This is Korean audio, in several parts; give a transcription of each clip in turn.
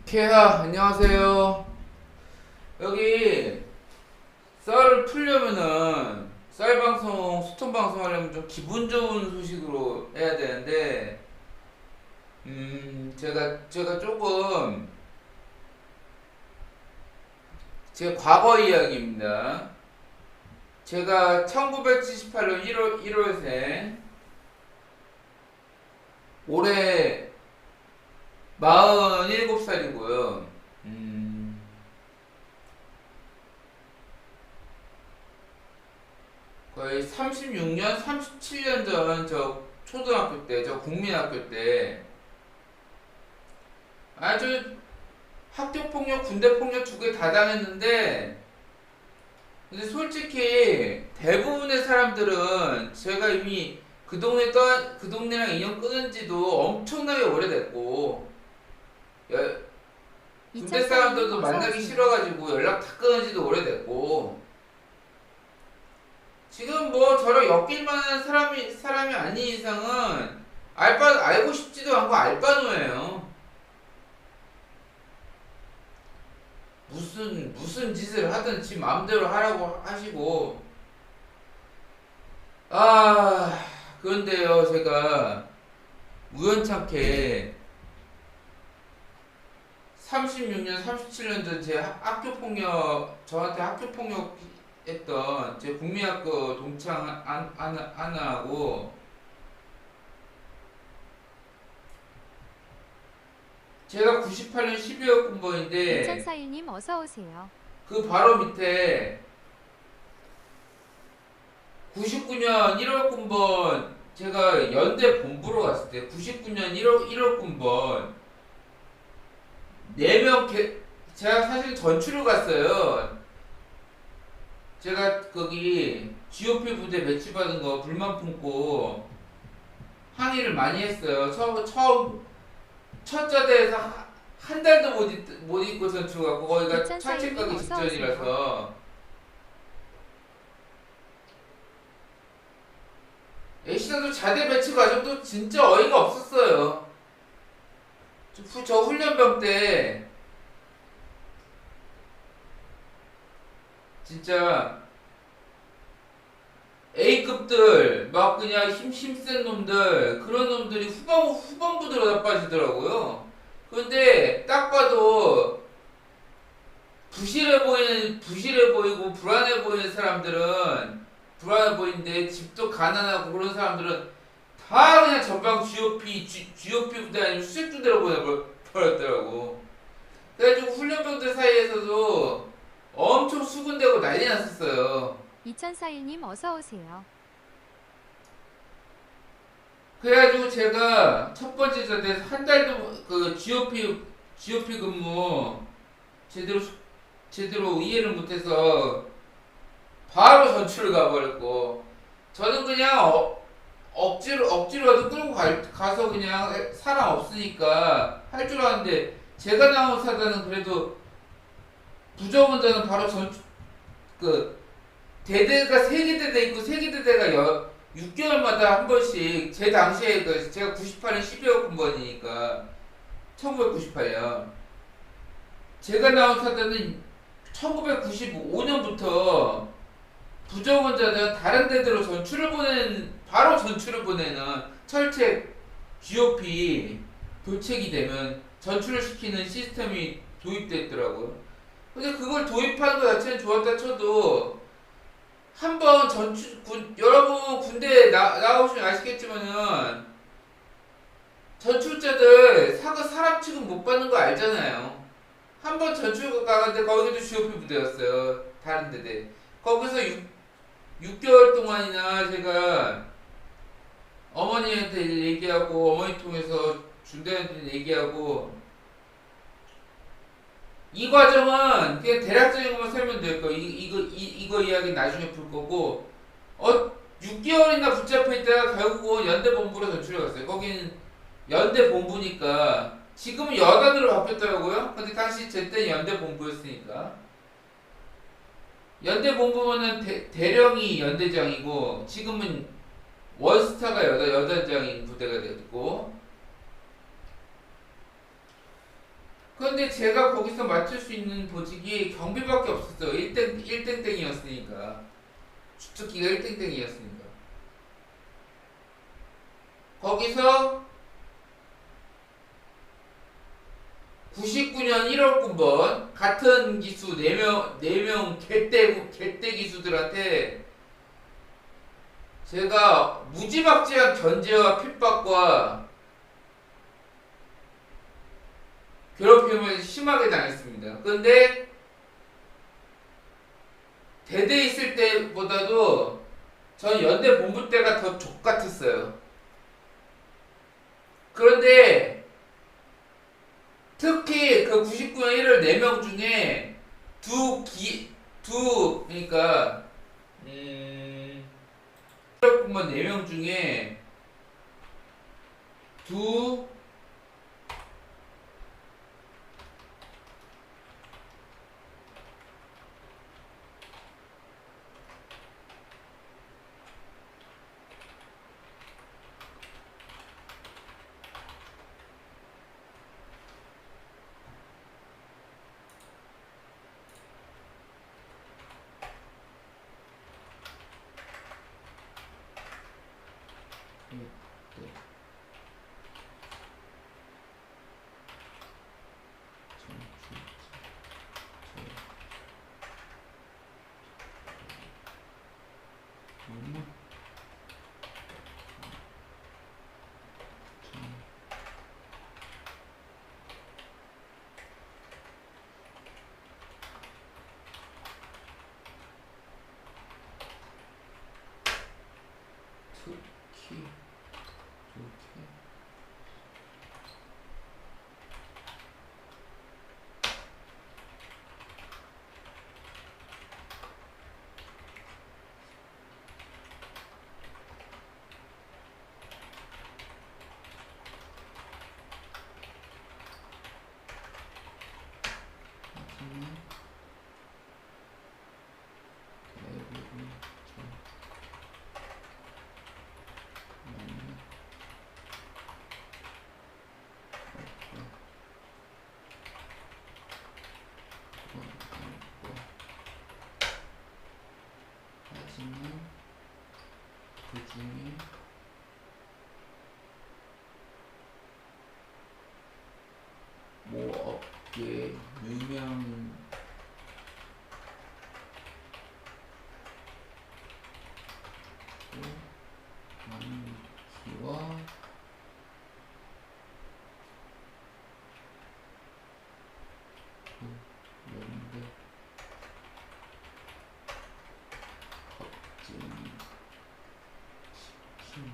케하, 안녕하세요. 여기 썰을 풀려면은 썰 방송, 소통 방송 하려면 좀 기분 좋은 소식으로 해야 되는데, 제가 조금, 제 과거 이야기입니다. 제가 1978년 1월생, 올해 47살이고요. 거의 36년, 37년 전 저 초등학교 때, 저 국민학교 때 아주 학교폭력, 군대폭력 두 개 다 당했는데, 근데 솔직히 대부분의 사람들은 제가 이미 그 동네랑 인연 끊은 지도 엄청나게 오래됐고, 군대 2004년님 사람들도 어서 만나기 오세요. 싫어가지고 연락 다 끊은 지도 오래됐고, 지금 뭐 저랑 엮일 만한 사람이 아닌 이상은 알고 싶지도 않고 알바노예요. 무슨 짓을 하든 지 마음대로 하라고 하시고. 아, 그런데요, 제가 우연찮게 36년, 37년 전 제 저한테 학교 폭력 했던 제 국민학교 동창 하나하고, 제가 98년 12월 군번인데, 2041님 어서 오세요. 그 바로 밑에 99년 1월 군번, 제가 연대 본부로 갔을 때 99년 1월 군번 4명 제가 사실 전출을 갔어요. 제가 거기 GOP 부대 배치받은 거 불만 품고 항의를 많이 했어요. 처음 첫 자대에서 한 달도 못 입고 전출 갔고, 거기가 2041님 철책 가기 어서 오세요. 직전이라서. 애시당초 자대 배치 과정도 진짜 어이가 없었어요. 저 훈련병 때 진짜 A급들 막 그냥 힘센 놈들, 그런 놈들이 후반부대로 다 빠지더라고요. 근데 딱 봐도 부실해 보이고 불안해 보이는 사람들은 불안해 보이는데, 집도 가난하고 그런 사람들은 다 그냥 전방 GOP 부대 아니면 수색부대로 보내버렸더라고. 그래가지고 훈련병들 사이에서도 엄청 수군대고 난리 났었어요. 2041님 어서 오세요. 그래가지고 제가 첫 번째 전에서 한 달도 그 GOP 근무 제대로 이해를 못해서 바로 전출을 가버렸고, 저는 그냥 억지로라도 끌고 가서 그냥 사람 없으니까 할 줄 아는데, 제가 나온 사단은 그래도 부정원자는 바로 그 대대가 세 개 대대 있고, 세 개 대대가 6개월마다 한 번씩, 제 당시에 제가 98년 12월 군번이니까 1998년, 제가 나온 사단은 1995년부터 부정원자는 다른 데대로 바로 전출을 보내는 철책 GOP 교책이 되면 전출을 시키는 시스템이 도입됐더라고요. 근데 그걸 도입하는 것 자체는 좋았다 쳐도, 한번 여러분 군대 나가보시면 아시겠지만은 전출자들 사람 취급 못 받는 거 알잖아요. 한번 전출 가는데 거기도 GOP 부대였어요. 다른 데대. 거기서 6개월 동안이나 제가 어머니한테 얘기하고, 어머니 통해서 중대한테 얘기하고, 이 과정은 그냥 대략적인 것만 설명 드릴 거예요. 이거 이야기 나중에 풀 거고, 6개월이나 붙잡혀 있다가 결국은 연대 본부로 전출해 갔어요. 거기는 연대 본부니까, 지금은 여단으로 바뀌었더라고요. 근데 당시 제 때는 연대 본부였으니까. 연대 본부면은 대령이 연대장이고, 지금은 원스타가 여단장인 부대가 됐고, 근데 제가 거기서 맞출 수 있는 보직이 경비밖에 없었어요. 1땡땡이었으니까. 주특기가 1땡땡이었으니까. 거기서 99년 1월 군번 같은 기수 4명 개떼 기수들한테 제가 무지막지한 견제와 핍박과 괴롭힘을 심하게 당했습니다. 근데 대대 있을 때보다도 전 연대 본부 때가 더 족같았어요. 그런데 특히 그 99년 1월 4명 중에 그러니까 1월 군번 4명 중에 두 특히 좋게 대부분 하지만 그 중에 모 업계 유명 많기와 연대 겁진 치킨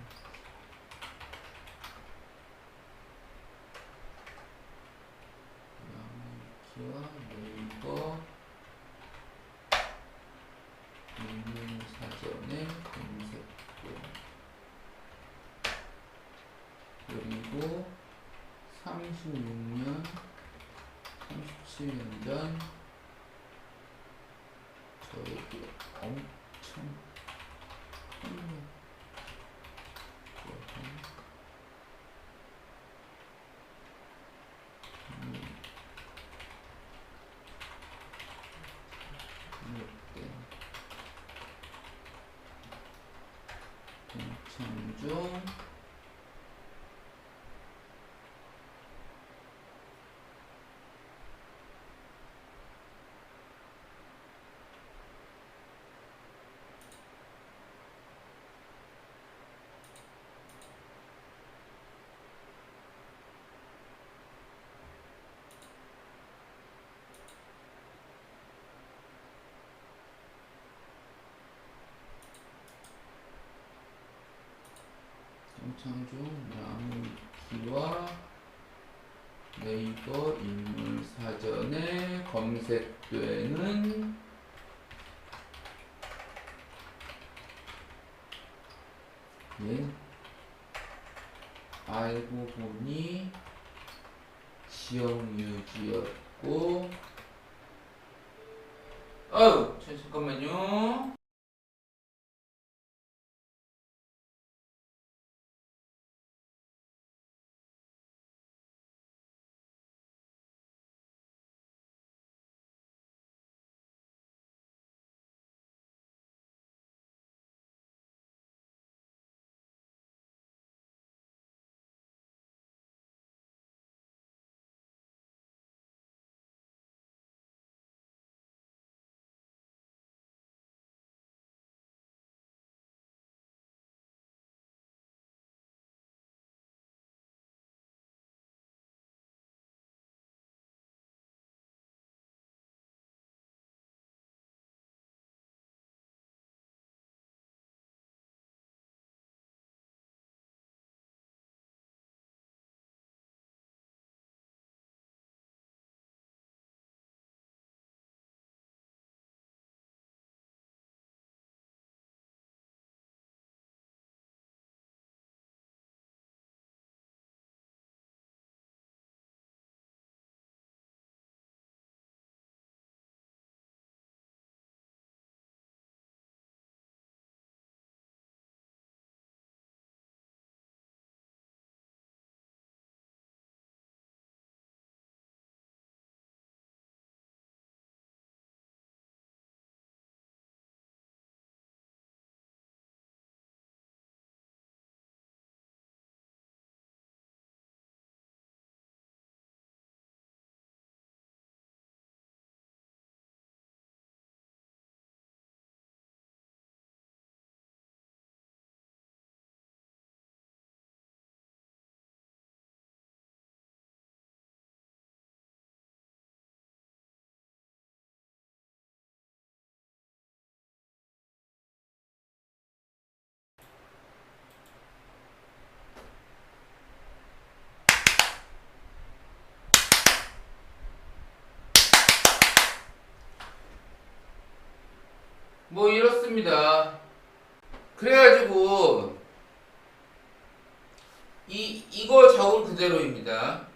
양키와 네이버 인문사전의 검색도 그리고 36년 37년 전 저에게 엄청 큰 동창중 양기와 네이버 인물사전에 검색되는 알고 보니 지역유지였고 잠깐만요. 뭐 이렇습니다. 그래가지고 이거 적은 그대로입니다.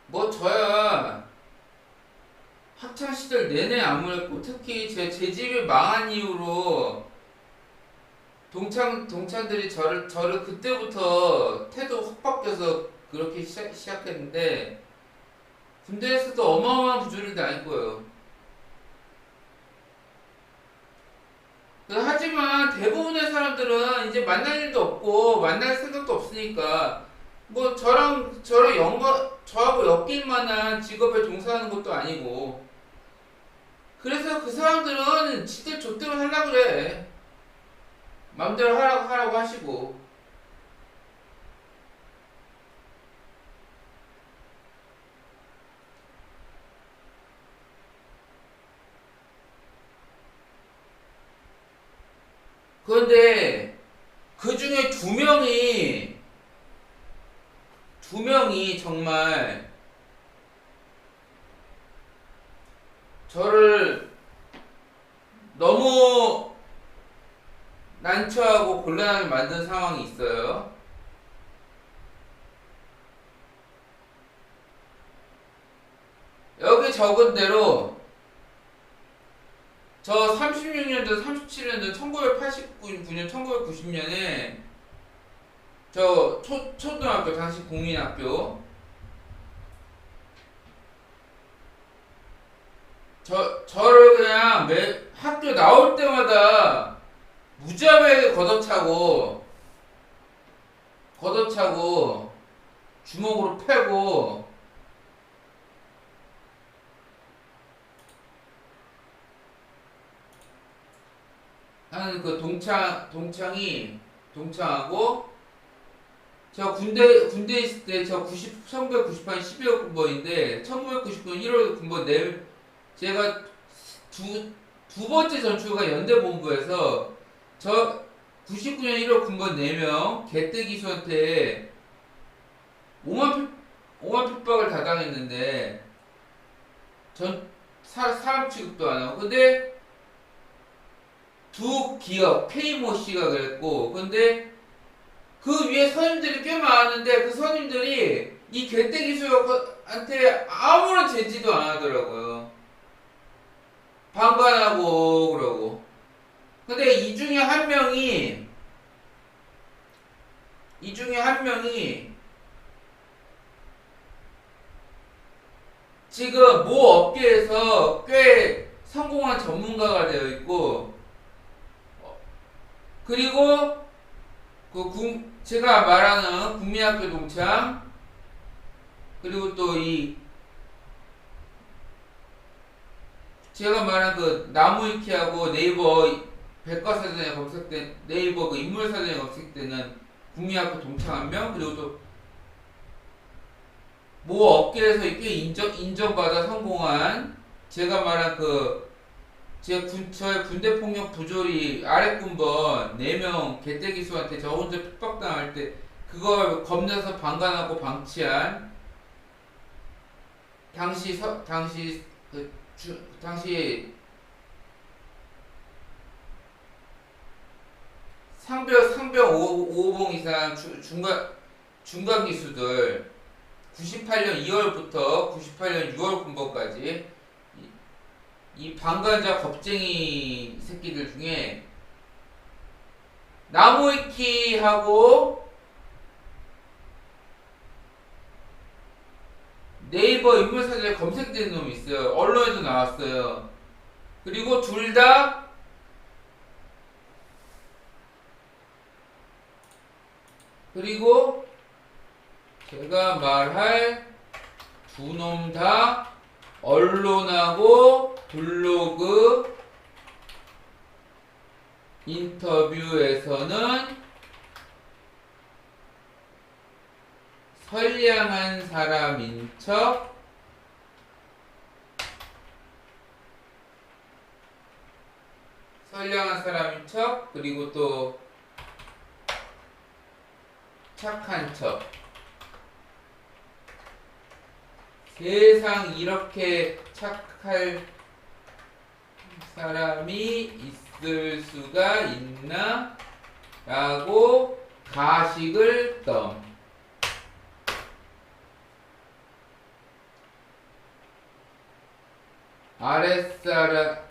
뭐 저야 학창 시절 내내 암울했고, 특히 제 집이 망한 이후로 동창들이 저를 그때부터 태도 확 바뀌어서 그렇게 시작했는데, 군대에서도 어마어마한 부조리를 당할 거예요. 하지만 대부분의 사람들은 이제 만날 일도 없고 만날 생각도 없으니까 뭐 저하고 엮일 만한 직업에 종사하는 것도 아니고, 그래서 그 사람들은 지들 좆대로 하려고 그래. 마음대로 하라고 하시고. 그런데 그 중에 두 명이 정말 저를 너무 난처하고 곤란하게 만든 상황이 있어요. 여기 적은 대로 저 36년도, 37년도, 1989년, 1990년에 저 초등학교, 당시 국민학교, 저를 그냥 학교 나올 때마다 무자비하게 걷어차고 주먹으로 패고, 하는 그 동창하고, 저 군대 있을 때 저 1998년 12월 군번인데 1999년 1월 군번 제가 두 번째 전투가 연대본부에서 저 99년 1월 군번 4명 개떼 기수한테 5만 핍박을 다 당했는데 사람 취급도 안 하고, 근데 두 기업 K모 씨가 그랬고, 근데 그 위에 선임들이 꽤 많은데 그 선임들이 이 개떼기 수역한테 아무런 제지도 안 하더라고요. 방관하고 그러고. 근데 이 중에 한 명이 지금 모 업계에서 꽤 성공한 전문가가 되어 있고, 그리고 제가 말하는 국민학교 동창, 그리고 또 제가 말한 그 나무위키하고 네이버 백과사전에 검색된, 네이버 그 인물사전에 검색되는 국민학교 동창 한 명, 그리고 또 모 업계에서 꽤 인정받아 성공한, 제가 말한 저의 군대폭력 부조리 아랫군번 4명 개떼기수한테 저 혼자 핍박당할 때 그걸 겁내서 방관하고 방치한 당시 상병 5호봉 이상 중간 기수들 98년 2월부터 98년 6월 군번까지 이 방관자 겁쟁이 새끼들 중에 나무위키하고 네이버 인물사전에 검색된 놈이 있어요. 언론에도 나왔어요. 그리고 그리고 제가 말할 두 놈 다 언론하고 블로그 인터뷰에서는 선량한 사람인 척, 그리고 또 착한 척, 세상 이렇게 착할 사람이 있을 수가 있나? 라고 가식을 떠. 아랫사람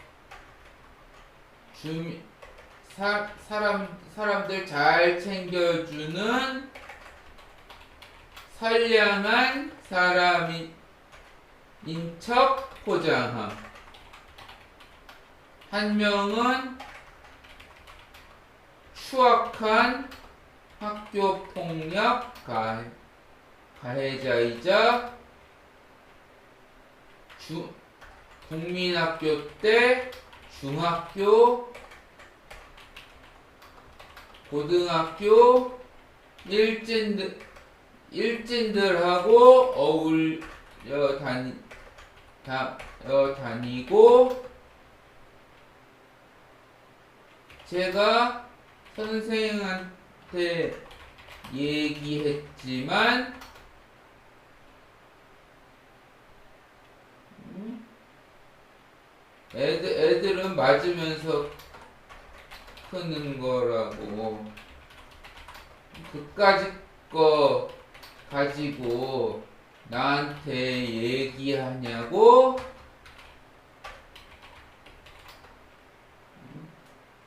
사람들 잘 챙겨주는 선량한 사람인 척 포장함. 한 명은 추악한 학교 폭력 가해자이자 국민학교 때 중학교, 고등학교 일진들하고 어울려 다니고 제가 선생한테 얘기했지만 애들은 맞으면서 크는 거라고. 그까짓 거 가지고 나한테 얘기하냐고.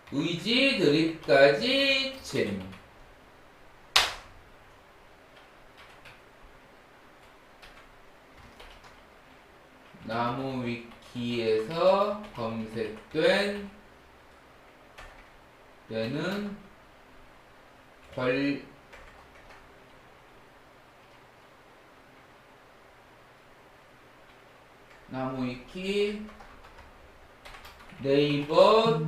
의지 드립까지 잼. 나무 위키에서 검색된 되는 나무 위키 네이버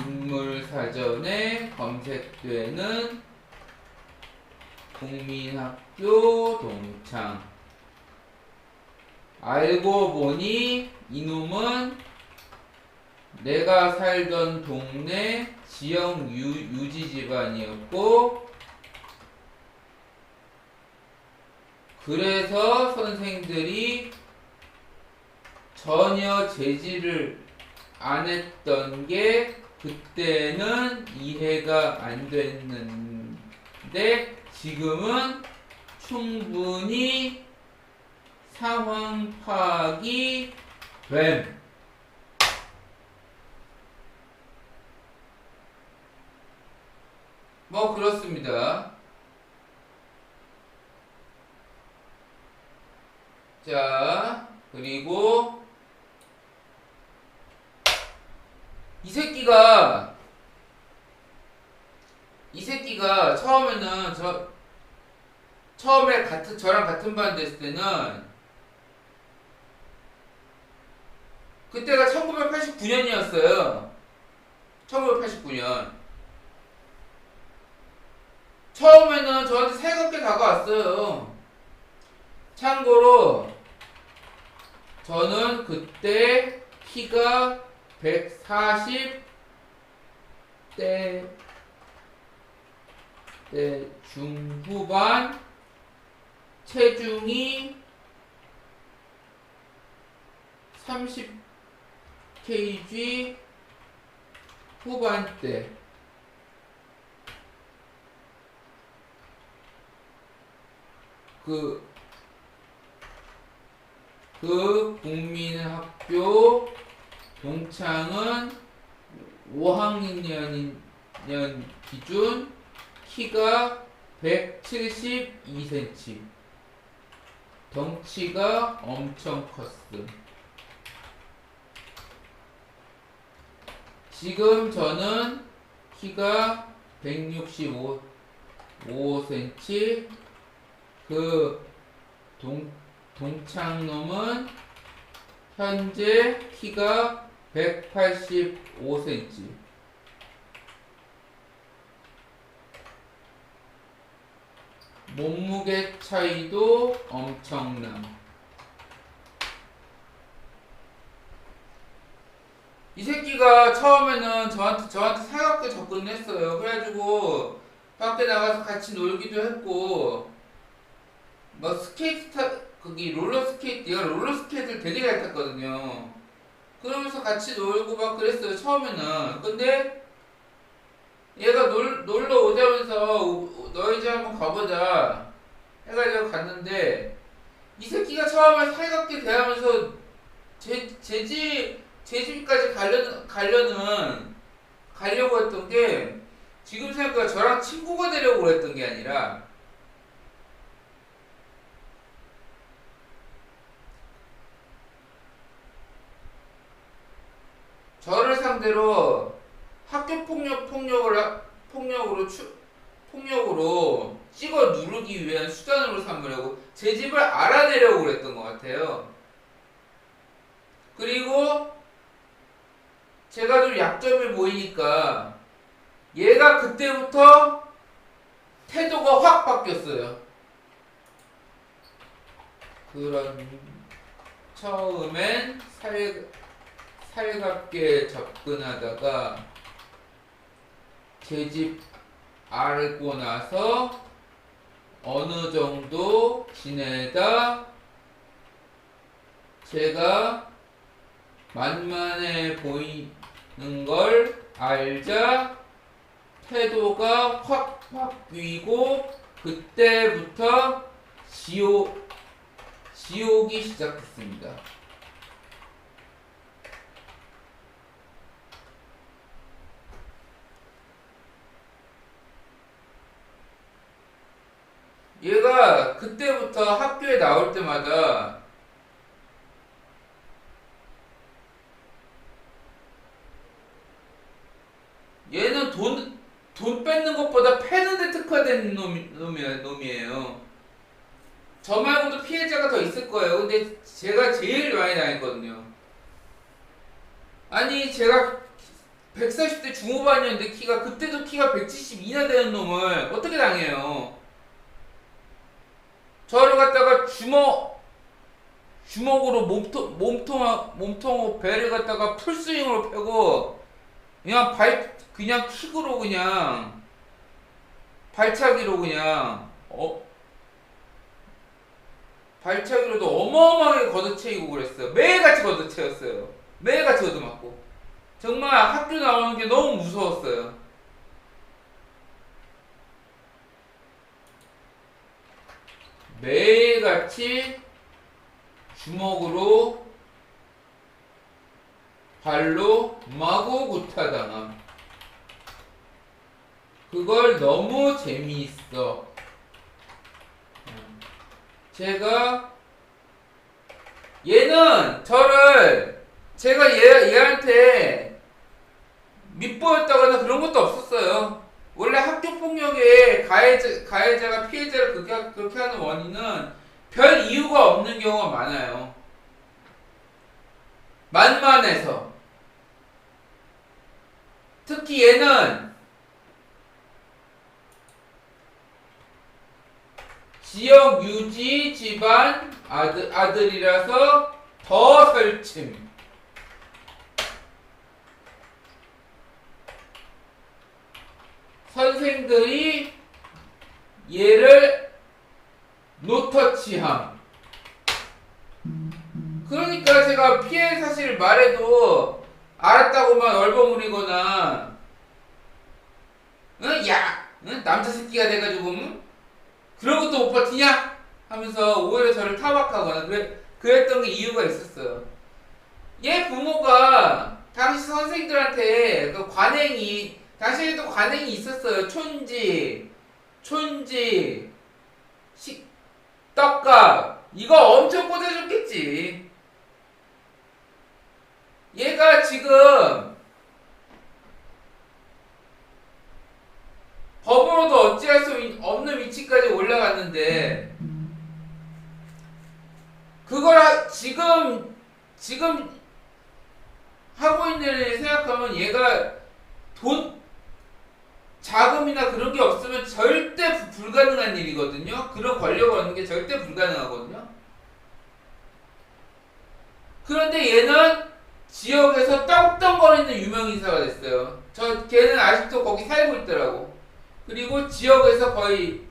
인물 사전에 검색되는 국민학교 동창. 알고 보니 이놈은 내가 살던 동네 지역 유지 집안이었고, 그래서 선생들이 전혀 제지를 안 했던 게 그때는 이해가 안 됐는데 지금은 충분히 상황 파악이 됨. 뭐 그렇습니다. 자, 그리고 이 새끼가 처음에는 처음에 저랑 같은 반 됐을 때는 그때가 1989년이었어요. 1989년. 처음에는 저한테 살갑게 다가왔어요. 참고로 저는 그때 키가 140대 중후반, 체중이 30kg 후반대. 그 국민학교 동창은 5학년 기준 키가 172cm. 덩치가 엄청 컸음. 지금 저는 키가 165cm. 그 동창놈은 현재 키가 185cm. 몸무게 차이도 엄청남. 이 새끼가 처음에는 저한테 살갑게 접근했어요. 그래가지고 밖에 나가서 같이 놀기도 했고, 막 거기 롤러스케이트, 얘가 롤러스케이트를 되게 잘 탔거든요. 그러면서 같이 놀고 막 그랬어요, 처음에는. 근데 얘가 놀러 오자면서 너희 집 한번 가보자 해가지고 갔는데 이 새끼가 처음에 살갑게 대하면서 제 집까지 가려고 했던 게 지금 생각해 저랑 친구가 되려고 했던 게 아니라 저를 상대로 학교 폭력으로 찍어 누르기 위한 수단으로 삼으려고 제 집을 알아내려고 그랬던 것 같아요. 그리고 제가 좀 약점이 보이니까 얘가 그때부터 태도가 확 바뀌었어요. 처음엔 살갑게 접근하다가 제 집 알고 나서 어느 정도 지내다 제가 만만해 보이는 걸 알자 태도가 확 바뀌고 그때부터 지옥이 시작했습니다. 얘가 그때부터 학교에 나올 때마다 얘는 돈 뺏는 것보다 패는 데 특화된 놈이에요. 저 말고도 피해자가 더 있을 거예요. 근데 제가 제일 많이 당했거든요. 아니 제가 140대 중후반이었는데 그때도 키가 172나 되는 놈을 어떻게 당해요? 저를 갖다가 주먹으로 몸통 배를 갖다가 풀스윙으로 펴고 그냥 킥으로 그냥 발차기로 그냥 발차기로도 어마어마하게 걷어채이고 그랬어요. 매일같이 걷어채였어요. 매일같이 얻어맞고 정말 학교 나오는 게 너무 무서웠어요. 매일같이 주먹으로 발로 마구 구타당함. 그걸 너무 재미있어. 얘는 제가 얘한테 밉보였다거나 그런 것도 없었어요. 원래 학교 폭력에 가해자가 피해자를 그렇게 하는 원인은 별 이유가 없는 경우가 많아요. 만만해서. 특히 얘는 지역 유지 집안 아들이라서 더 설침. 선생들이 얘를 노터치함. 그러니까 제가 피해 사실을 말해도 알았다고만 얼버무리거나 남자 새끼가 돼가지고 그런 것도 못 버티냐? 하면서 오히려 저를 타박하거나 그랬던 게 이유가 있었어요. 얘 부모가 당시 선생들한테 당시에도 관행이 있었어요. 촌지, 떡값 이거 엄청 꽂아줬겠지. 얘가 지금 법으로도 어찌할 수 없는 위치까지 올라갔는데 그걸 지금 하고 있는 일 생각하면 얘가 자금이나 그런 게 없으면 절대 불가능한 일이거든요. 그런 권력을 얻는 게 절대 불가능하거든요. 그런데 얘는 지역에서 떵떵거리는 유명인사가 됐어요. 걔는 아직도 거기 살고 있더라고. 그리고 지역에서 거의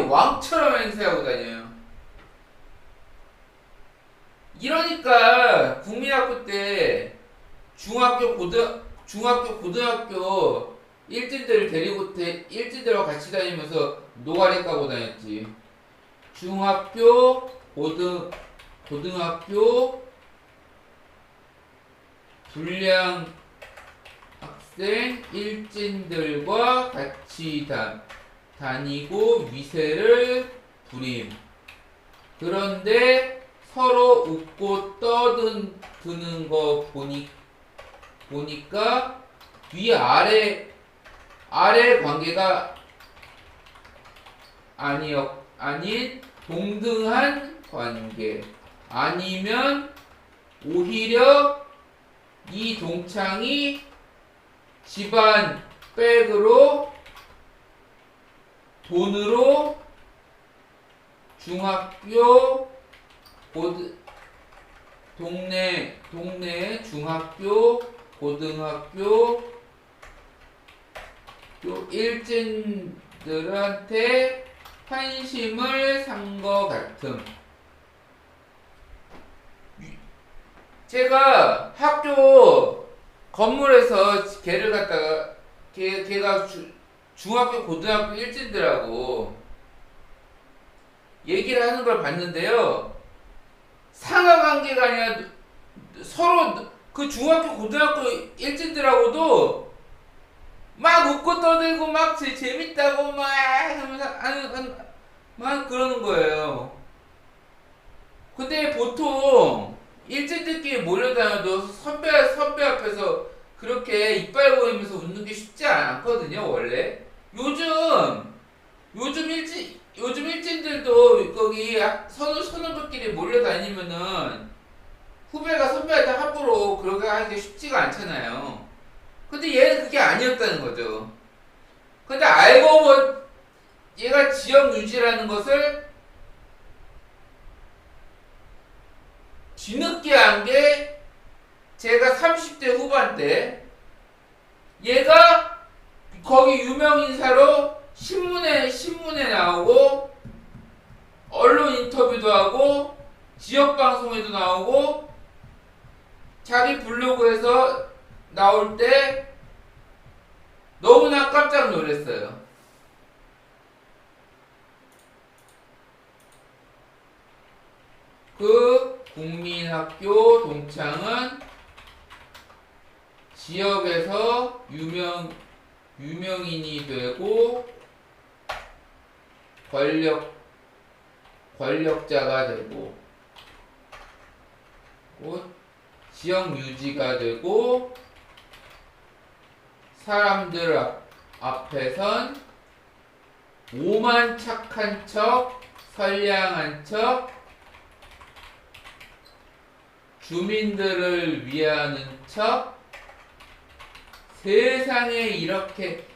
왕처럼 행세하고 다녀요. 이러니까 국민학교 때 때 중학교 고등학교 일진들을 일진들하고 같이 다니면서 노가리 까고 다녔지. 중학교 고등학교 불량 학생 일진들과 같이 다니고 위세를 부림. 그런데 서로 웃고 떠드는 거 보니까 위아래 관계가 아닌 동등한 관계. 아니면 오히려 이 동창이 집안 백으로 돈으로 중학교 동네 중학교 고등학교 일진들한테 환심을 산 것 같음. 제가 학교 건물에서 걔를 갖다가 걔가 중학교 고등학교 일진들하고 얘기를 하는 걸 봤는데요. 상하관계가 아니라 서로 그 중학교 고등학교 일진들하고도 막 웃고 떠들고 막 재밌다고 막 하면서 막 그러는 거예요. 근데 보통 일진들끼리 몰려다녀도 선배 앞에서 그렇게 이빨 보이면서 웃는 게 쉽지 않거든요, 원래. 요즘 일진들도 거기 선후배끼리 몰려다니면은 후배가 선배한테 함부로 그렇게 하는 게 쉽지가 않잖아요. 근데 얘는 그게 아니었다는 거죠. 근데 알고 보면 얘가 지역 유지라는 것을 뒤늦게 한 게 제가 30대 후반 때 얘가 거기 유명 인사로 신문에 나오고 언론 인터뷰도 하고 지역 방송에도 나오고 자기 블로그에서 나올 때 너무나 깜짝 놀랐어요. 그 국민학교 동창은 지역에서 유명인이 되고 권력자가 되고 지역 유지가 되고 사람들 앞에선 오만 착한 척, 선량한 척, 주민들을 위하는 척, 세상에 이렇게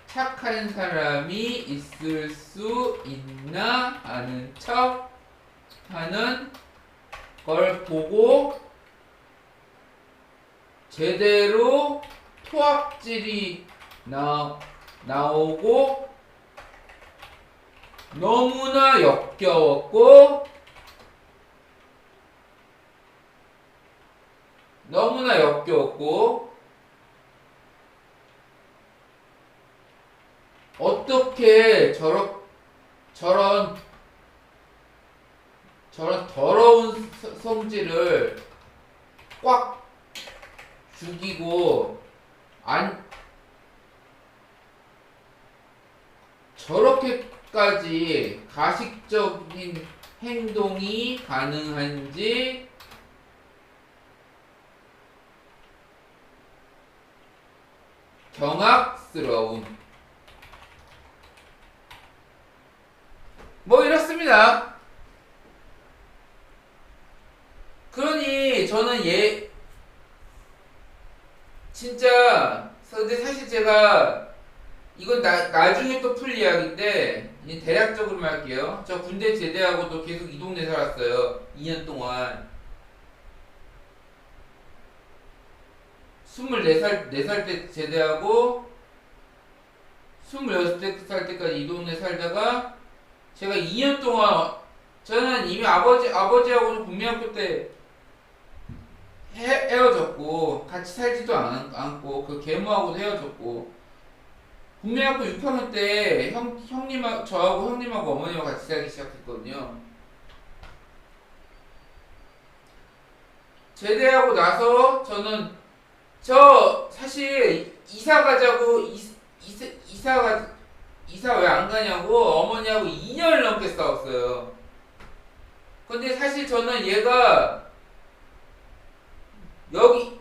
착한 사람이 있을 수 있나 하는 척 하는 걸 보고 제대로 토악질이 나오고 너무나 역겨웠고 어떻게 저런 더러운 성질을 꽉 죽이고 저렇게까지 가식적인 행동이 가능한지 경악스러운 뭐 이렇습니다. 그러니 저는 진짜 근데 사실 제가 이건 나중에 또 풀 이야기인데 대략적으로만 할게요. 저 군대 제대하고도 계속 이 동네 살았어요. 2년 동안 24살 때 제대하고 26살 때까지 이 동네 살다가 제가 2년 동안 저는 이미 아버지하고는 국민학교 때 헤어졌고 같이 살지도 않고 그 계모하고도 헤어졌고 국민학교 6학년 때 저하고 형님하고 어머니와 같이 살기 시작했거든요. 제대하고 나서 저는 사실 이사 가자고 이사 왜 안 가냐고 어머니하고 2년을 넘게 싸웠어요. 근데 사실 저는 얘가 여기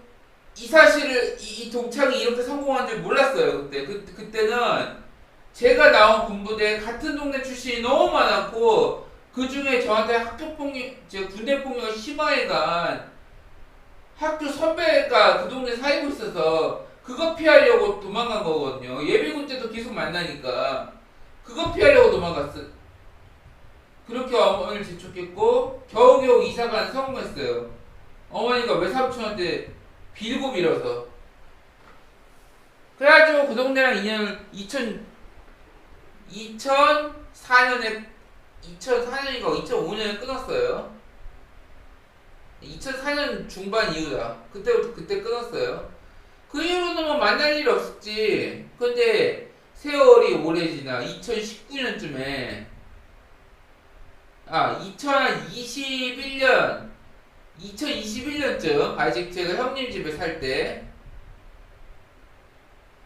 이 동창이 이렇게 성공한 줄 몰랐어요. 그때는 제가 나온 군부대 같은 동네 출신이 너무 많았고 그 중에 저한테 군대 폭력을 심하게 간 학교 선배가 그 동네 살고 있어서 그거 피하려고 도망간 거거든요. 예비군 때도 계속 만나니까 그거 피하려고 도망갔어. 그렇게 어머니를 재촉했고 겨우겨우 이사가는 성공했어요. 어머니가 외삼촌한테 빌고 빌어서. 그래가지고 그 동네랑 인연을 2004년인가 2005년에 끊었어요. 2004년 중반 이후다. 그때 끊었어요. 그 이후로는 뭐 만날 일이 없었지. 근데 세월이 오래 지나 2019년쯤에 2021년쯤 아직 제가 형님 집에 살 때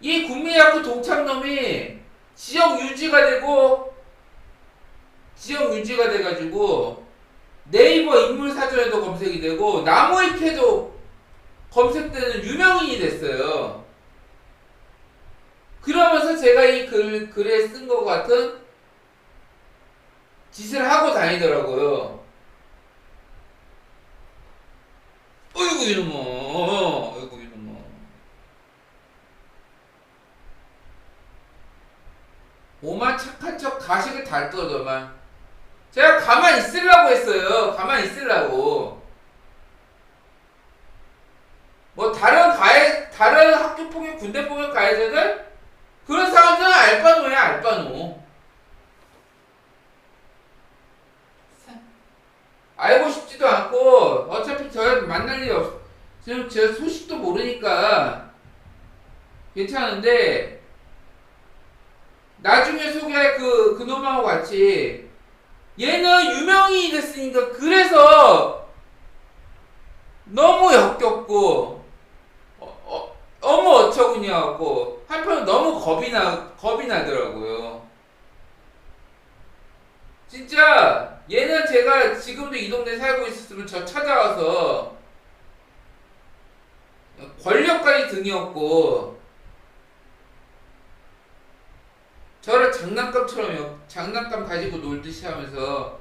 이 국민학교 동창놈이 지역 유지가 돼가지고 네이버 인물사전에도 검색이 되고 나무위키에도 검색되는 유명인이 됐어요. 그러면서 제가 이 글에 쓴 것 같은 짓을 하고 다니더라고요. 어이구 이놈아. 오만 착한 척 가식을 달떠더만. 제가 가만히 있으려고 했어요. 가만히 있으려고. 뭐 다른 학교 폭력, 군대 폭력 가해자들 그런 사람들은 알바노야, 알바노. 알고 싶지도 않고 어차피 저한테 만날 일이 지금 제가 소식도 모르니까 괜찮은데 나중에 소개할 그놈하고 같이 얘는 유명인이 됐으니까 그래서 너무 역겹고 너무 어처구니하고 한편 너무 겁이 나더라고요. 진짜 얘는 제가 지금도 이 동네 살고 있었으면 저 찾아와서 권력까지 등이었고 저를 장난감 가지고 놀듯이 하면서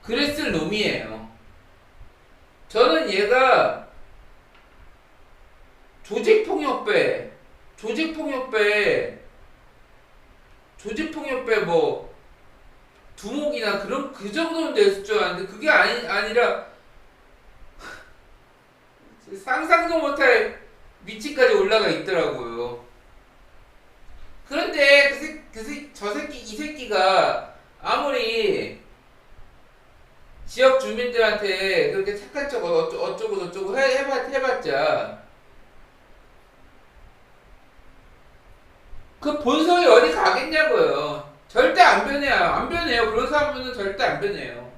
그랬을 놈이에요. 저는 얘가 조직폭력배 뭐 두목이나 그 정도는 됐을 줄 알았는데 그게 아니라 상상도 못할 위치까지 올라가 있더라고요. 그런데 이 새끼가 아무리 지역 주민들한테 그렇게 착한 척 어쩌고 저쩌고 해봤자 그 본성이 어디 가겠냐고요. 절대 안 변해요. 그런 사람들은 절대 안 변해요.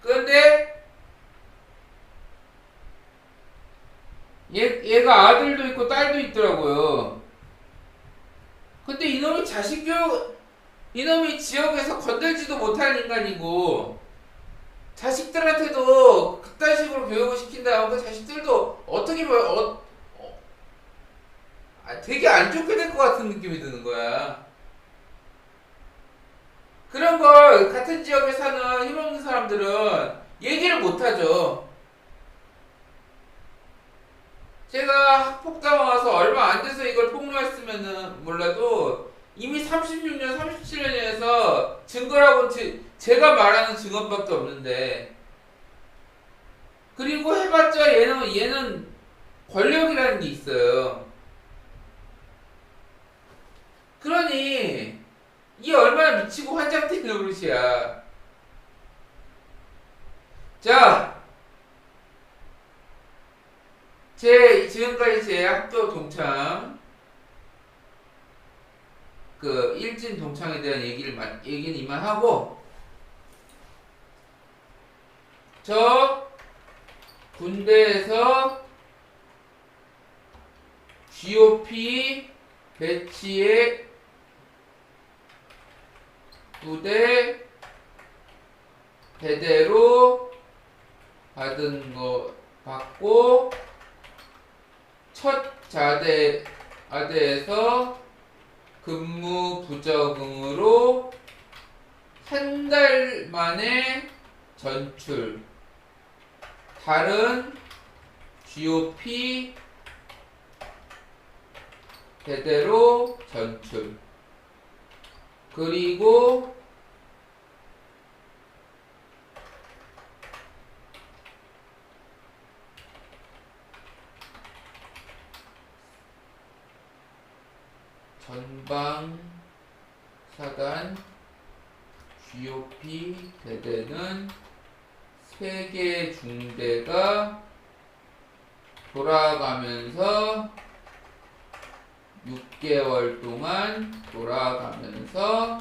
그런데 얘가 아들도 있고 딸도 있더라고요. 근데 이놈이 이놈이 지역에서 건들지도 못할 인간이고 자식들한테도 그딴 식으로 교육을 시킨다면 그 자식들도 어떻게 보면 되게 안 좋게 될 것 같은 느낌이 드는 거야. 그런 걸 같은 지역에 사는 힘없는 사람들은 얘기를 못하죠. 제가 학폭당 와서 얼마 안 돼서 이걸 폭로했으면은 몰라도 이미 36년, 37년에서 증거라고 제가 말하는 증언밖에 없는데 그리고 해봤자 얘는 권력이라는 게 있어요. 그러니 이게 얼마나 미치고 환장 뛰는 노릇이야. 자, 지금까지 제 학교 동창 그 일진 동창에 대한 얘기는 이만 하고, 저 군대에서 GOP 배치의 부대 대대로 받은 거 받고 첫 자대에서 근무 부적응으로 한 달 만에 전출. 다른 GOP 대대로 전출. 그리고 전방 사단 GOP 대대는 3개 중대가 돌아가면서 6개월 동안 돌아가면서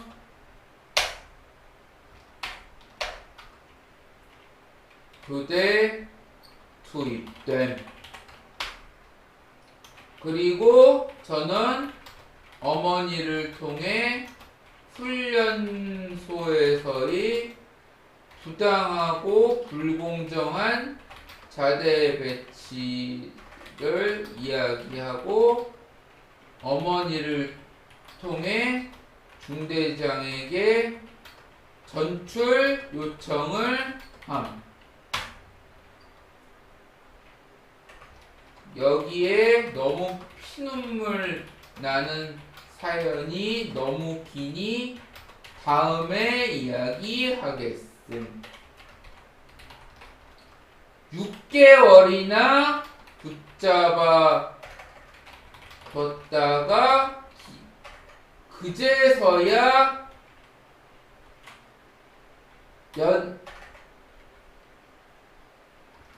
부대 투입됨. 그리고 저는 어머니를 통해 훈련소에서의 부당하고 불공정한 자대 배치를 이야기하고 어머니를 통해 중대장에게 전출 요청을 함. 여기에 너무 피눈물 나는 사연이 너무 기니 다음에 이야기하겠음. 6개월이나 붙잡아 뒀다가 그제서야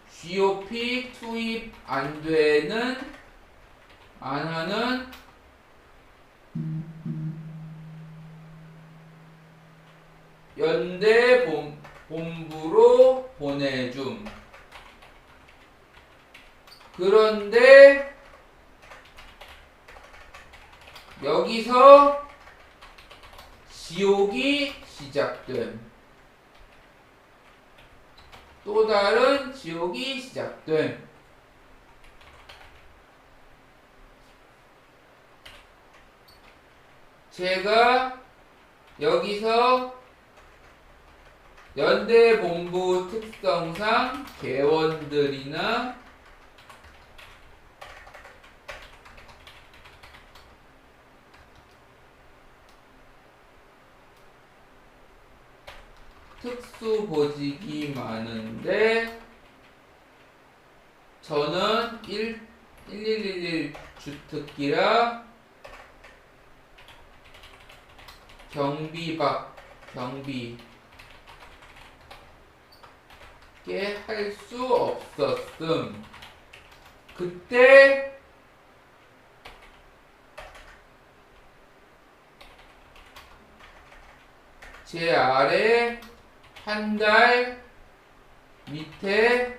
GOP 투입 안 하는 연대 본부로 보내줌. 그런데 여기서 지옥이 시작됨. 또 다른 지옥이 시작됨. 제가 여기서 연대 본부 특성상 개원들이나 특수보직이 많은데 저는 1111 주특기라 경비밖에 할 수 없었음. 그때 제 아래 한 달 밑에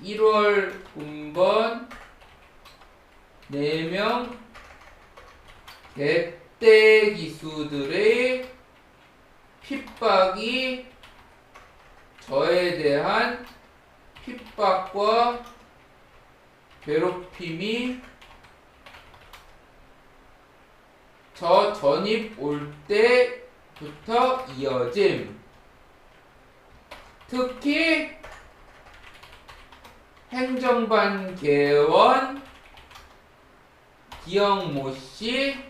1월 군번 4명 대대 기수들의 핍박이 저에 대한 핍박과 괴롭힘이 저 전입 올 때부터 이어짐. 특히 행정반 개원 기영모 씨,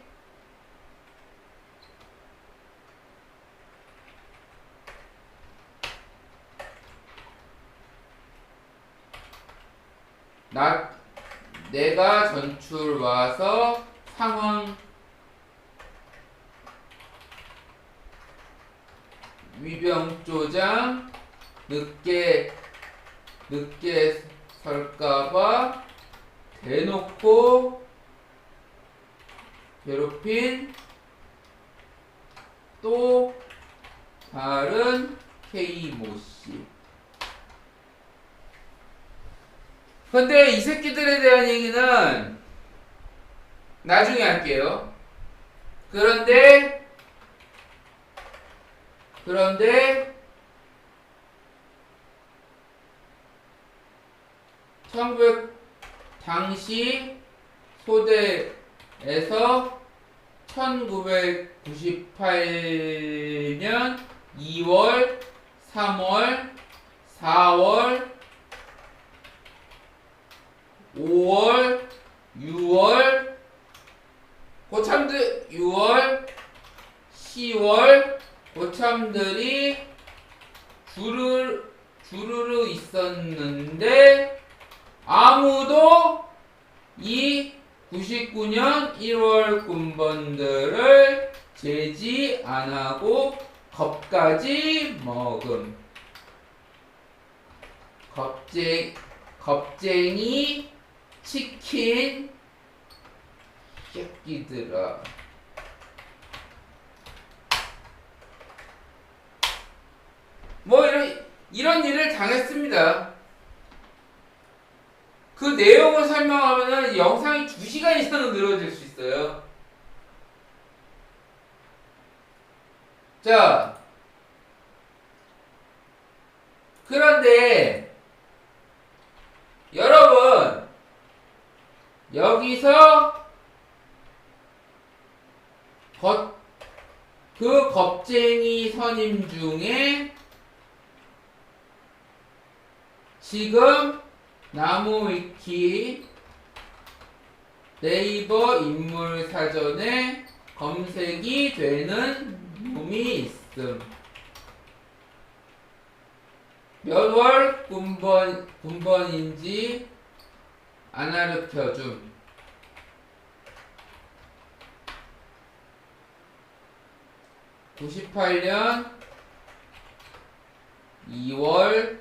내가 전출 와서 상황 위병조장 늦게 설까봐 대놓고 괴롭힌 또 다른 K모씨. 근데 이 새끼들에 대한 얘기는 나중에 할게요. 그런데 1900 당시 소대에서 1998년 2월, 3월, 4월, 5월, 6월, 고참들 6월, 10월 고참들이 주르르 있었는데 아무도 이 99년 1월 군번들을 제지 안하고 겁까지 먹음. 겁쟁이 치킨 새끼들아. 뭐 이런 일을 당했습니다. 그 내용을 설명하면은 영상이 2시간 이상은 늘어질 수 있어요. 자, 그런데 여러분 여기서 그 겁쟁이 선임 중에 지금 나무위키 네이버 인물사전에 검색이 되는 놈이 있음. 몇 월 군번인지 안 가르쳐줌. 98년 2월,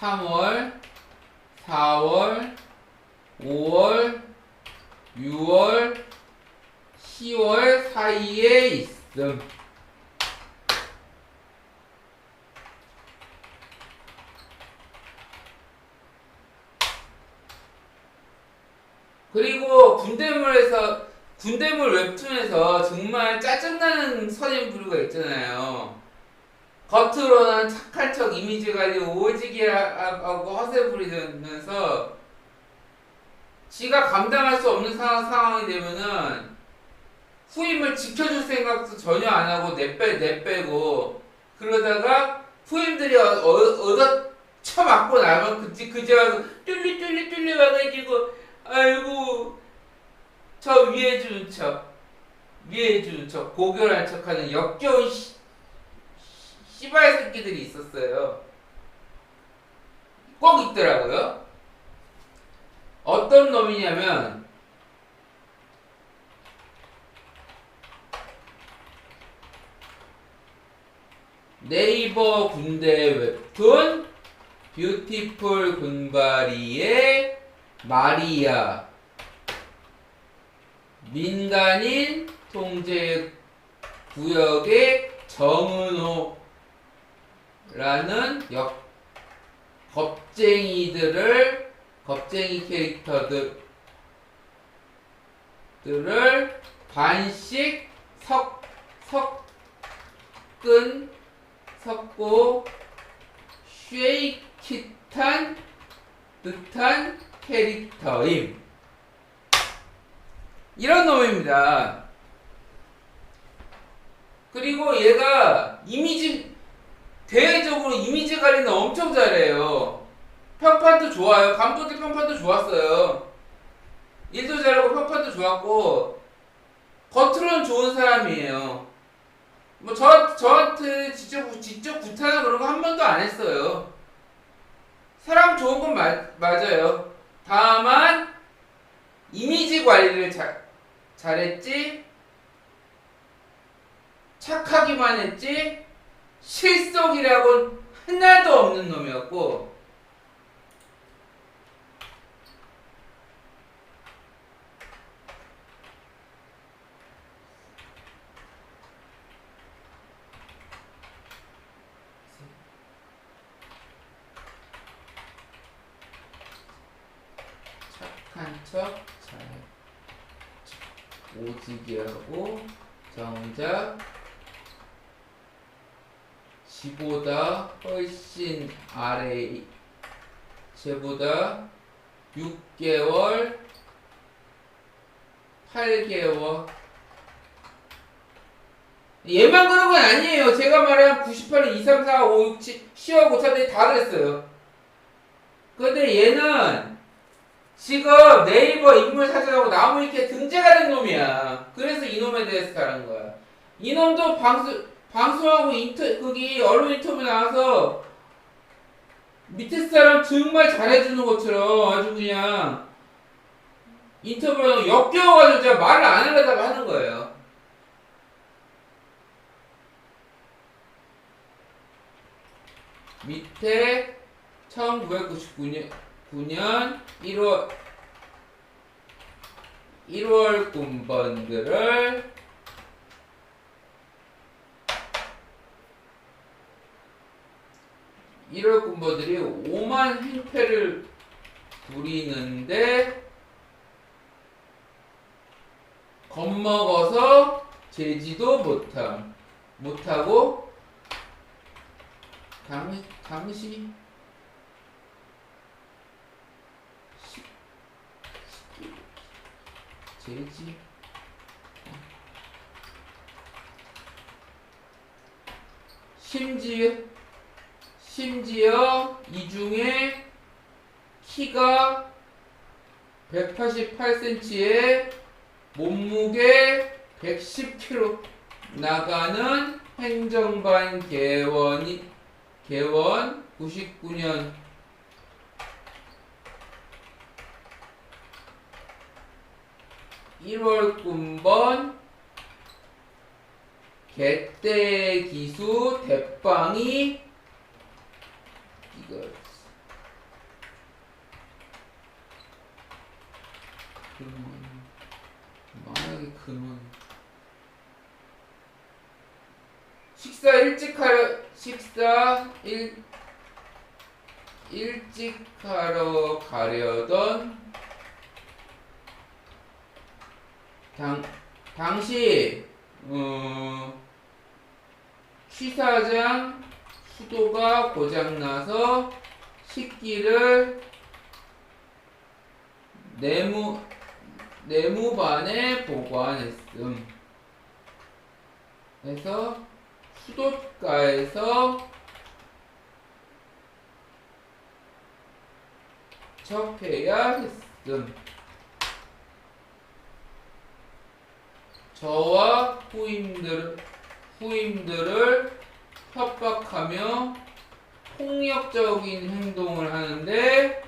3월, 4월, 5월, 6월, 10월 사이에 있음. 그리고 군대물 웹툰에서 정말 짜증나는 선임부류가 있잖아요. 겉으로는 착한 척 이미지 관리 오지게 하고 허세 부리면서 지가 감당할 수 없는 상황이 되면은 후임을 지켜줄 생각도 전혀 안 하고 내빼고 그러다가 후임들이 얻어 쳐맞고 나면 그제 와서 뚫리 와가지고 아이고 저 위해 주는 척 고결한 척하는 역겨운 씨발 새끼들이 있었어요. 꼭 있더라고요. 어떤 놈이냐면 네이버 군대 웹툰 뷰티풀 군바리의 마리아, 민간인 통제 구역의 정은호라는 겁쟁이 캐릭터들을 반씩 섞고 쉐이킷한 듯한 캐릭터임. 이런 놈입니다. 그리고 얘가 대외적으로 이미지 관리는 엄청 잘해요. 평판도 좋아요. 간부들 평판도 좋았어요. 일도 잘하고 평판도 좋았고 겉으로는 좋은 사람이에요. 뭐 저한테 직접 구타나 그런 거 한 번도 안 했어요. 사람 좋은 건 맞아요. 다만 이미지 관리를 잘했지 착하기만 했지 실속이라고는 하나도 없는 놈이었고 착한 척 잘 오지게 하고 정작 지보다 훨씬 아래 쟤보다 6개월 8개월 얘만 그런 건 아니에요. 제가 말한 98은 2, 3, 4, 5, 6, 7, 10하고 5차들이 다 그랬어요. 근데 얘는 지금 네이버 인물 사전하고 나무 이렇게 등재가 된 놈이야. 그래서 이놈에 대해서 다른 거야. 이놈도 방송하고 거기 언론 인터뷰 나와서 밑에 사람 정말 잘해주는 것처럼 아주 그냥 인터뷰하고 역겨워가지고 제가 말을 안 하려다가 하는 거예요. 밑에 1999년 1월 군번들을 군번들이 오만 행패를 부리는데 겁먹어서 제지도 못하고 당시 제지 심지어 이 중에 키가 188cm에 몸무게 110kg 나가는 행정반 개원 99년 (1월) 군번 개떼 기수 대빵이 이거 만약에 근원 식사 일찍 하러 가려던 당시 취사장 수도가 고장나서 식기를 내무반에 보관했음. 그래서 수도가에서 접해야 했음. 저와 후임들을 협박하며 폭력적인 행동을 하는데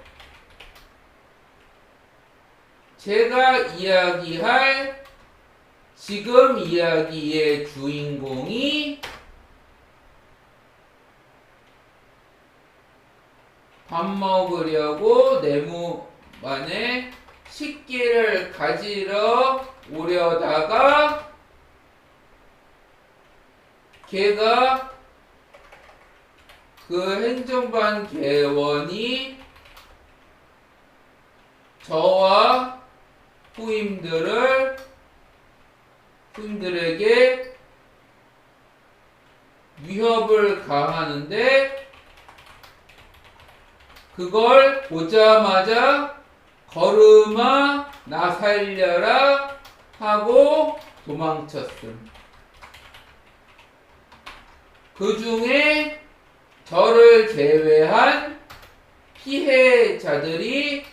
제가 이야기할 지금 이야기의 주인공이 밥 먹으려고 내무반에 식기를 가지러 오려다가 걔가 그 행정반 개원이 저와 후임들에게 위협을 가하는데 그걸 보자마자 걸음아 나 살려라 하고 도망쳤음. 그 중에 저를 제외한 피해자들이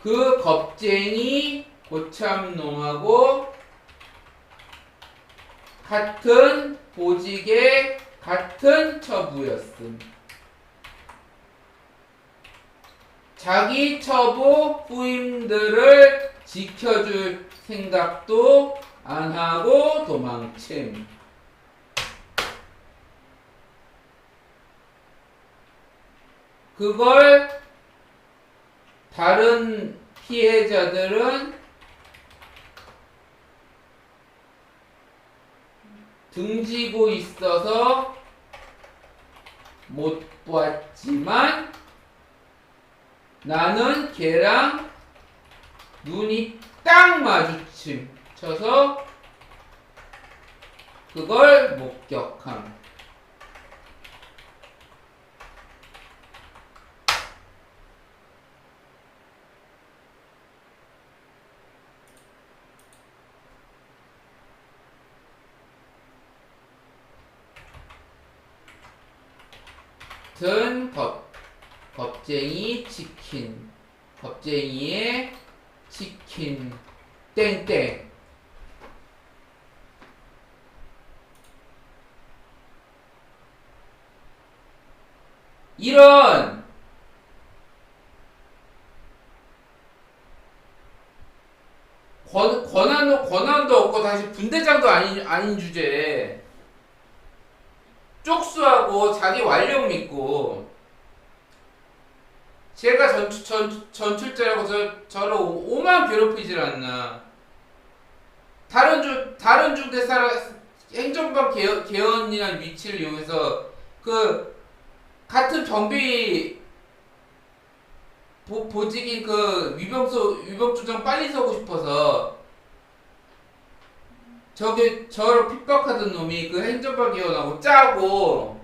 그 겁쟁이 고참놈하고 같은 보직에 같은 처부였음. 자기 처부 후임들을 지켜줄 생각도 안 하고 도망침. 그걸 다른 피해자들은 등지고 있어서 못 봤지만 나는 걔랑 눈이 딱 마주쳐서 그걸 목격함. 같은 겁쟁이 치킨, 겁쟁이의 치킨 땡땡. 이런 권한도 없고 다시 분대장도 아닌 주제에 쪽수하고 자기 완력 믿고 제가 전출자라고 저를 오만 괴롭히질 않나. 다른 중대 행정반 개헌이라는 위치를 이용해서 그 같은 경비 보직인 그 위병조장 빨리 서고 싶어서 저를 핍박하던 놈이 그 행정반 개헌하고 짜고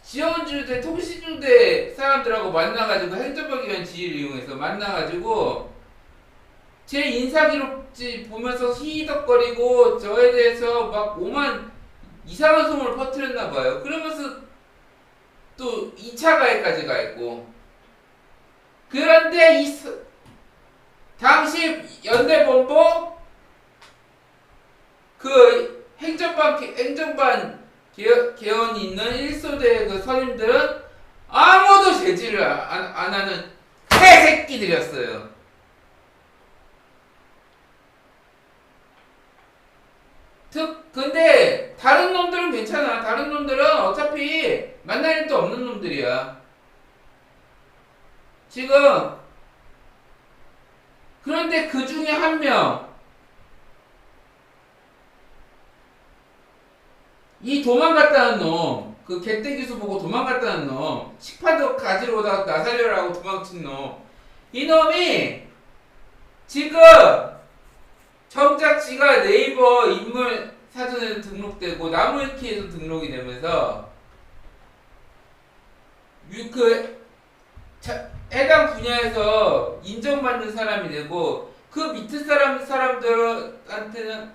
지원주대 통신중대 사람들하고 만나가지고 행정반 개헌 지위를 이용해서 만나가지고 제 인사기록지 보면서 히덕거리고 저에 대해서 막 오만 이상한 소문을 퍼뜨렸나봐요. 그러면서 또 2차 가해까지 가했고. 그런데 당시 연대본부 그 행정반 개헌이 있는 1소대 그 선임들은 아무도 제지를 안 하는 개새끼들이었어요. 근데 다른 놈들은 괜찮아. 다른 놈들은 어차피 만날 일도 없는 놈들이야. 지금 그런데 그 중에 한 명, 이 도망갔다는 놈, 그 개떼기수 보고 도망갔다는 놈, 식판도 가지러 오다가 나 살려라고 도망친 놈, 이 놈이 지금 정작 지가 네이버 인물 사전에도 등록되고 나무위키에도 등록이 되면서 해당 분야에서 인정받는 사람이 되고 그 밑에 사람들한테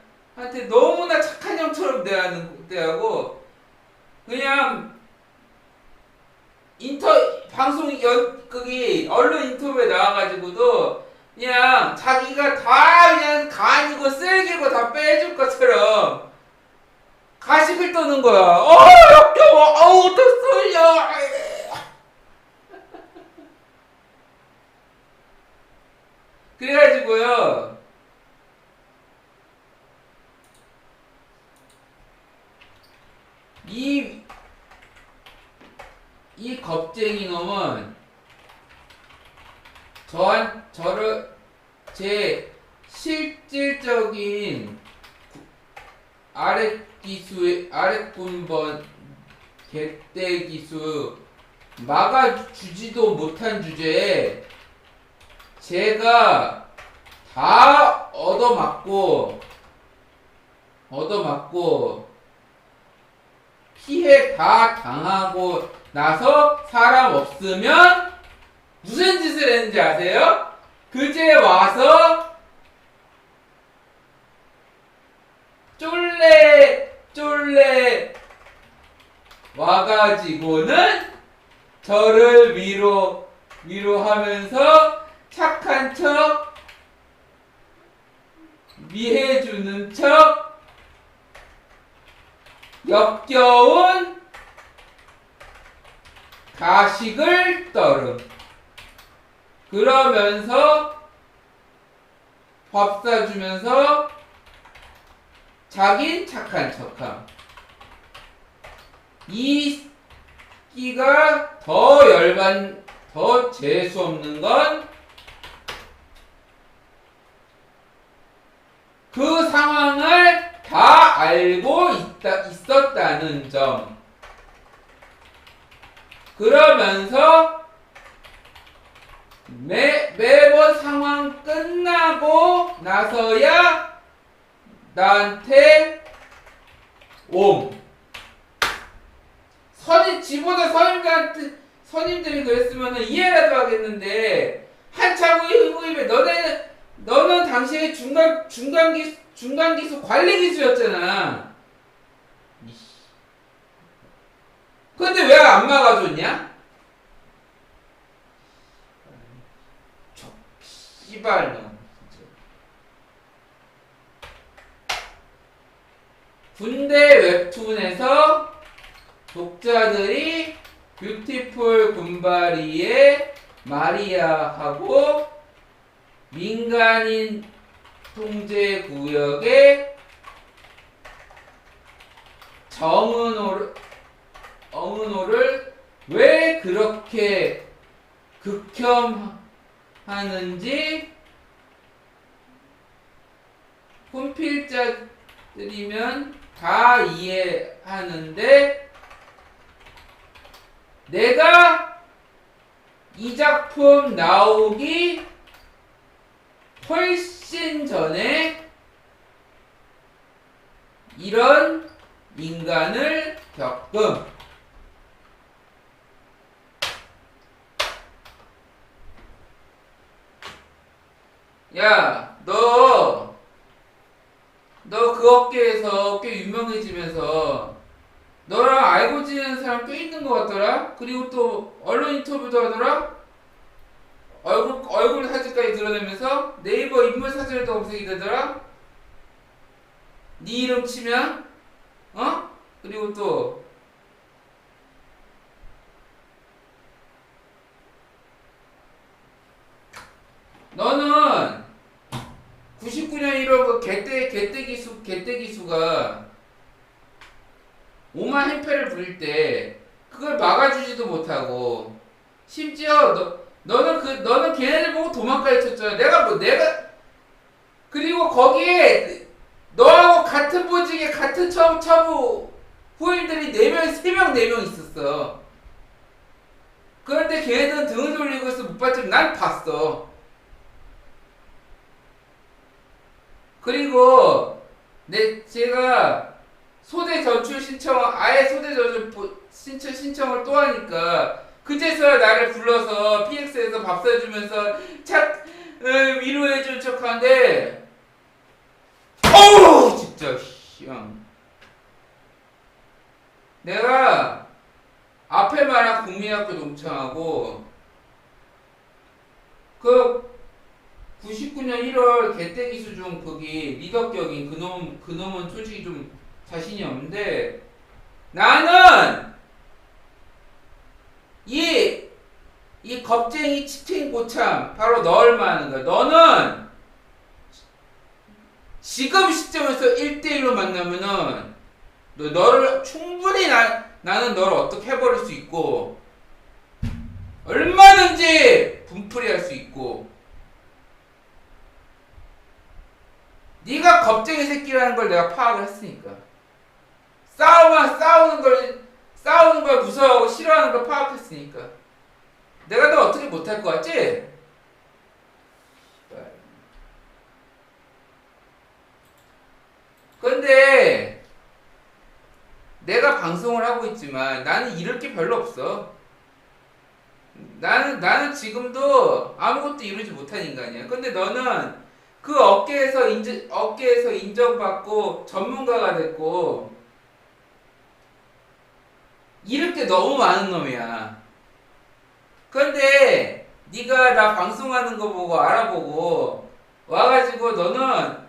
너무나 착한 형처럼 대하고 그냥 거기 언론 인터뷰에 나와가지고도 그냥 자기가 다 그냥 간이고 쓸개고 다 빼줄 것처럼 가식을 떠는 거야. 역겨워. 더 쏠려. 그래가지고요. 이 겁쟁이 놈은 제 실질적인 아랫군번 개떼기수 막아주지도 못한 주제에 제가 다 얻어맞고 피해 다 당하고 나서 사람 없으면 무슨 짓을 했는지 아세요? 그제 와서 쫄래 와가지고는 저를 위로하면서 착한 척 위해주는 척 역겨운 가식을 떨음. 그러면서 밥 사주면서 자긴 착한 척함. 이 끼가 더 재수 없는 건 그 상황을 다 알고 있었다는 점. 그러면서 매번 상황 끝나고 나서야 나한테 지보다 선임들이 그랬으면 이해라도 하겠는데, 한참 후임에 너는 당시에 중간 기수 관리 기수였잖아. 근데 왜 안 막아줬냐? 씨발 너. 군대 웹툰에서 독자들이 뷰티풀 군바리의 마리아하고 민간인 통제 구역의 정은호를 왜 그렇게 극혐하는지 훈필자들이면 다 이해하는데, 내가 이 작품 나오기 훨씬 전에 이런 인간을 겪음. 야, 너 그 업계에서 꽤 유명해지면서 너랑 알고 지내는 사람 꽤 있는 것 같더라? 그리고 또 언론 인터뷰도 하더라? 얼굴 사진까지 드러내면서 네이버 인물 사진에도 검색이 되더라? 네 이름 치면? 그리고 또 너는 99년 1월 그 개떼 기수가 오만 행패를 부릴 때 그걸 막아주지도 못하고, 심지어 너는 걔네들 보고 도망까지 쳤잖아. 내가 그리고 거기에 너하고 같은 보직에 같은 처부 후임들이 3명 있었어. 그런데 걔네들은 등을 돌리고 있어. 못 봤지만 난 봤어. 그리고 제가 소대 전출 신청을 또 하니까 그제서야 나를 불러서 PX에서 밥 사주면서 위로해준 척하는데, 어우 진짜 형. 내가 앞에 말한 국민학교 동창하고 그 99년 1월 개떼기수 중 거기 리더격인 그놈은 솔직히 좀 자신이 없는데, 나는 이 겁쟁이 치팅 고참 바로 너를 말하는 거야. 너는 지금 시점에서 1대1로 만나면은 너를 충분히 나는 너를 어떻게 해버릴 수 있고 얼마든지 분풀이할 수 있고, 네가 겁쟁이 새끼라는 걸 내가 파악을 했으니까, 싸우는 걸 무서워하고 싫어하는 걸 파악했으니까 내가 너 어떻게 못할 것 같지? 근데 내가 방송을 하고 있지만 나는 잃을 게 별로 없어. 나는 지금도 아무것도 이루지 못한 인간이야. 근데 너는 그 업계에서 인정받고 전문가가 됐고 잃을 게 너무 많은 놈이야. 근데 네가 나 방송하는 거 보고 알아보고 와가지고 너는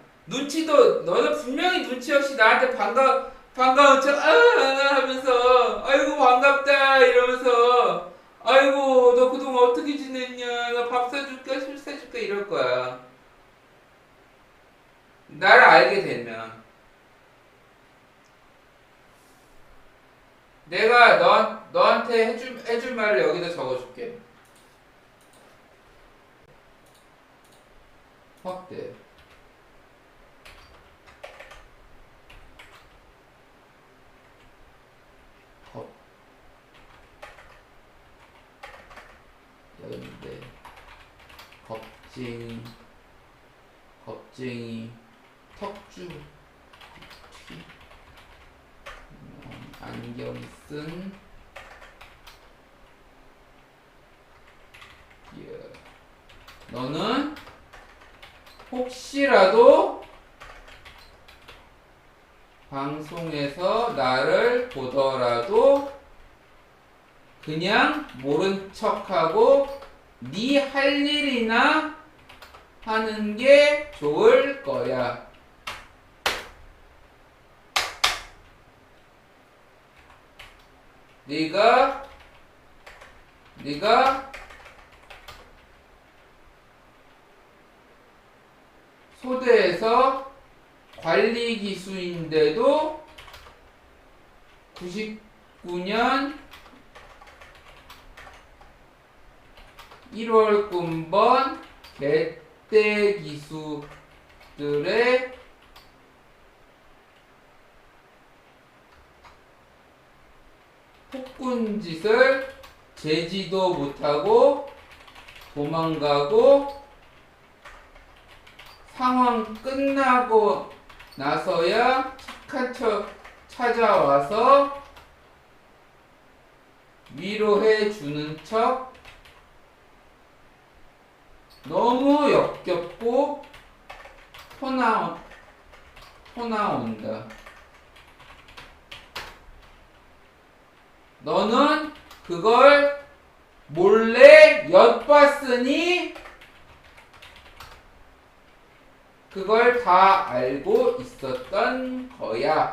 분명히 눈치 없이 나한테 반가운 척 하면서 아이고 반갑다 이러면서 아이고 너 그동안 어떻게 지냈냐, 나 밥 사줄까 술 사줄까 이럴 거야. 나를 알게 되면 내가 너한테 해줄 말을 여기다 적어줄게. 확대. 겁. 여기인데. 겁쟁이, 턱주, 안경 쓴, 너는 혹시라도 방송에서 나를 보더라도 그냥 모른 척하고 네 할 일이나 하는 게 좋을 거야. 네가 소대에서 관리 기수인데도 99년 1월 군번 개떼 기수들의 폭군짓을 제지도 못하고 도망가고 상황 끝나고 나서야 착한 척 찾아와서 위로해 주는 척 너무 역겹고 토나온다. 너는 그걸 몰래 엿봤으니 그걸 다 알고 있었던 거야.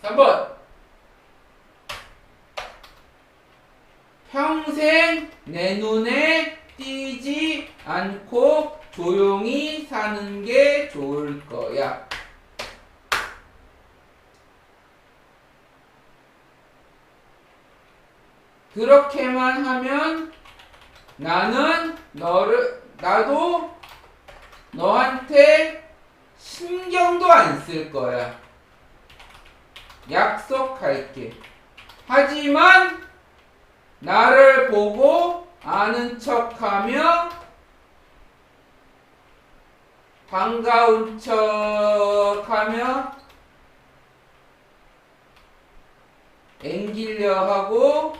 3번. 평생 내 눈에 띄지 않고 조용히 사는 게 좋을 거야. 그렇게만 하면 나도 너한테 신경도 안 쓸 거야. 약속할게. 하지만 나를 보고 아는 척하며 반가운 척하며 앵기려 하고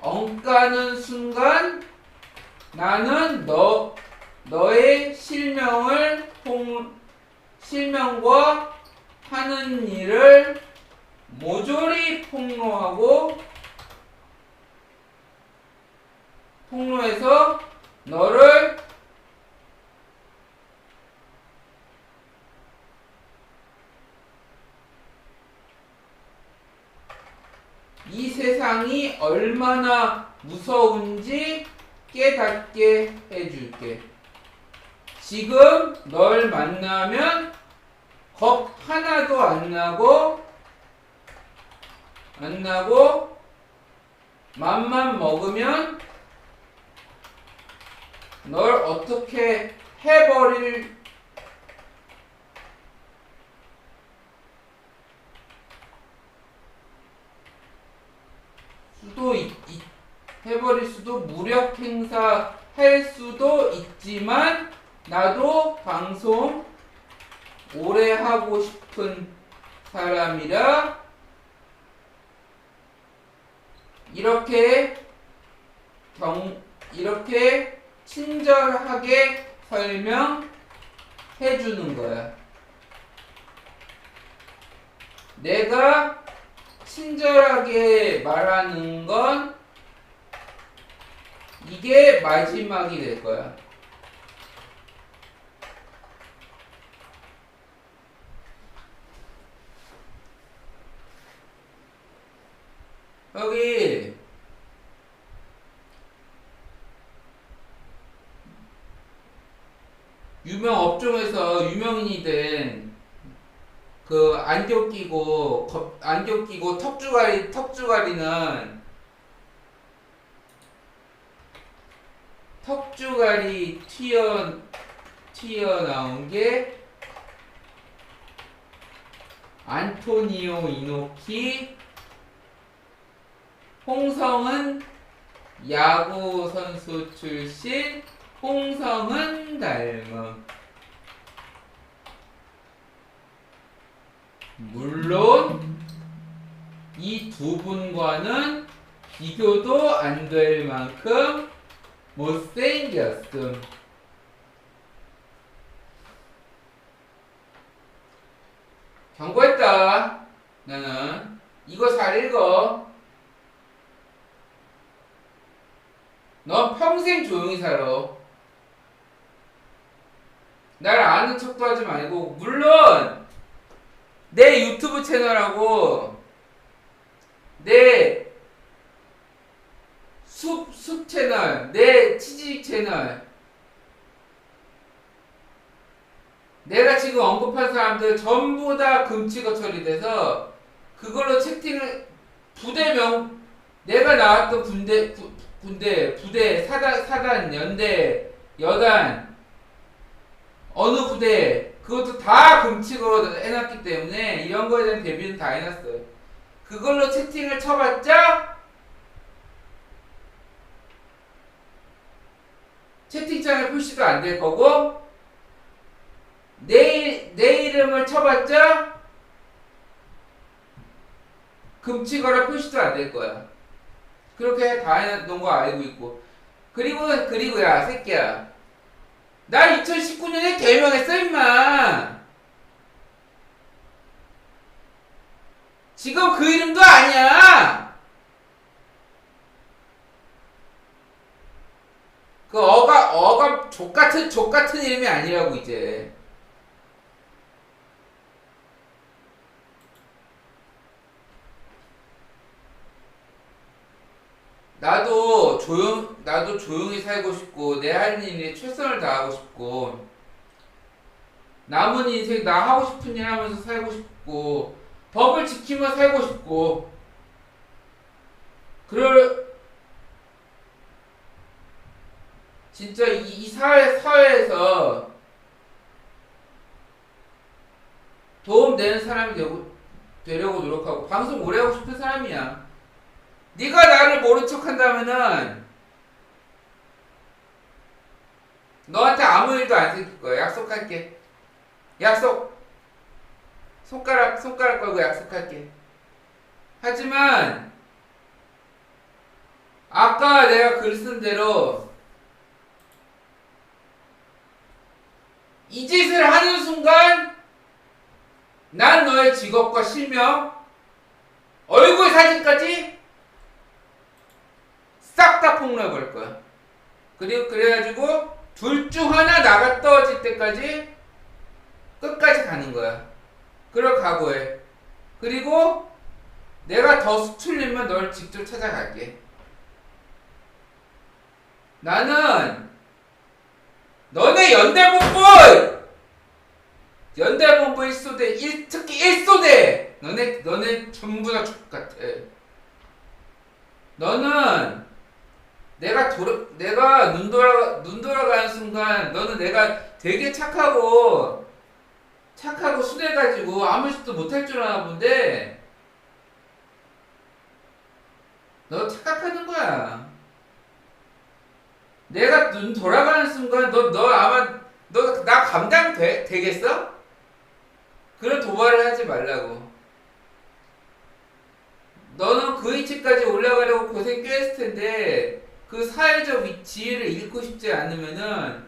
엉까는 순간 나는 너의 실명과 하는 일을 모조리 폭로해서 너를 이 세상이 얼마나 무서운지 깨닫게 해줄게. 지금 널 만나면 겁 하나도 안 나고 맘만 먹으면 널 어떻게 해버릴 수도 무력 행사 할 수도 있지만 나도 방송 오래 하고 싶은 사람이라 이렇게 친절하게 설명해 주는 거야. 내가 친절하게 말하는 건 이게 마지막이 될 거야. 여기 유명 업종에서 유명인이 된 그 안경 끼고 안경 끼고 턱주가리 튀어나온 게 안토니오 이노키. 홍성은 야구 선수 출신. 홍성은 닮음. 물론 이 두 분과는 비교도 안 될 만큼 못생겼음. 경고했다. 나는 이거 잘 읽어. 넌 평생 조용히 살아. 날 아는 척도 하지 말고. 물론 내 유튜브 채널하고 내 숲 채널, 내 치즈직 채널, 내가 지금 언급한 사람들 전부 다 금치고 처리돼서 그걸로 채팅을 부대명, 내가 나왔던 부대, 사단, 연대, 여단, 어느 부대, 그것도 다 금치고 해놨기 때문에 이런 거에 대한 대비는 다 해놨어요. 그걸로 채팅을 쳐봤자 채팅창에 표시도 안 될 거고, 내 이름을 쳐봤자 금치거나 표시도 안 될 거야. 그렇게 다 해놓은 거 알고 있고. 그리고 야 새끼야, 나 2019년에 개명했어 임마. 지금 그 이름도 아니야. 그 어감 족같은 이름이 아니라고 이제. 나도 조용히 살고 싶고, 내 할 일에 최선을 다하고 싶고, 남은 인생 나 하고 싶은 일 하면서 살고 싶고, 법을 지키며 살고 싶고, 진짜 이 사회에서 도움되는 사람이 되려고 노력하고, 방송 오래 하고 싶은 사람이야. 네가 나를 모른 척 한다면은 너한테 아무 일도 안 생길 거야. 약속할게. 약속. 손가락 걸고 약속할게. 하지만 아까 내가 글 쓴 대로 이 짓을 하는 순간 난 너의 직업과 실명, 얼굴 사진까지 싹 다 폭로해버릴 거야. 그래가지고 둘 중 하나 나가 떨어질 때까지 끝까지 가는 거야. 그럴 각오해. 그리고 내가 더 수틀리면 널 직접 찾아갈게. 나는 너네 연대본부 1소대, 특히 1소대 너네 전부 다 X같아. 너는 내가 눈 돌아가는 순간 너는 내가 되게 착하고 순해가지고 아무 짓도 못할 줄 아나 본데 너 착각하는 거야. 내가 눈 돌아가는 순간 너 아마 너 나 되겠어? 그런 도발을 하지 말라고. 너는 그 위치까지 올라가려고 고생 꽤 했을 텐데 그 사회적 지위를 잃고 싶지 않으면은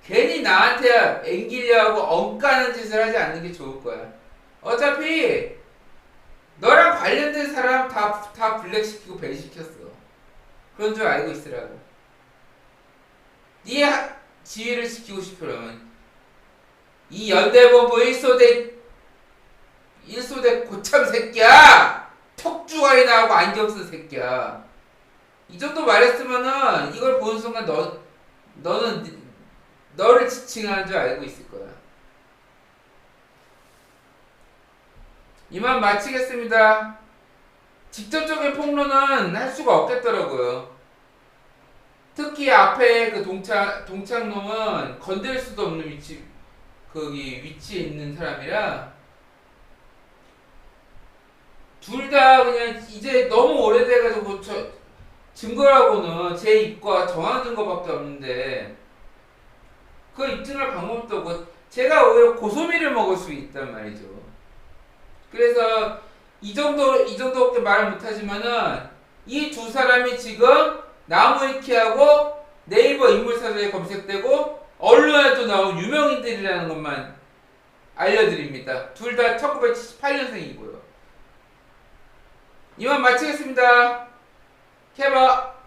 괜히 나한테 앵기려 하고 엉까는 짓을 하지 않는 게 좋을 거야. 어차피 너랑 관련된 사람 다 블랙시키고 밴시켰어. 그런 줄 알고 있으라고. 네 지위를 지키고 싶으려면 이 연대본부 1소대 고참 새끼야! 턱주가리 나오고 안경 쓴 새끼야. 이 정도 말했으면은 이걸 보는 순간 너는 너를 지칭하는 줄 알고 있을 거야. 이만 마치겠습니다. 직접적인 폭로는 할 수가 없겠더라고요. 특히 앞에 그 동창놈은 건들 수도 없는 거기 위치에 있는 사람이라 둘 다 그냥 이제 너무 오래돼가지고 증거라고는 제 입과 정황 증거밖에 없는데 그걸 입증할 방법도 없고 제가 오히려 고소미를 먹을 수 있단 말이죠. 그래서 이 정도밖에 말을 못하지만은 이 두 사람이 지금 나무위키하고 네이버 인물사전에 검색되고 언론에도 나온 유명인들이라는 것만 알려드립니다. 둘 다 1978년생이고요. 이만 마치겠습니다. 캐바.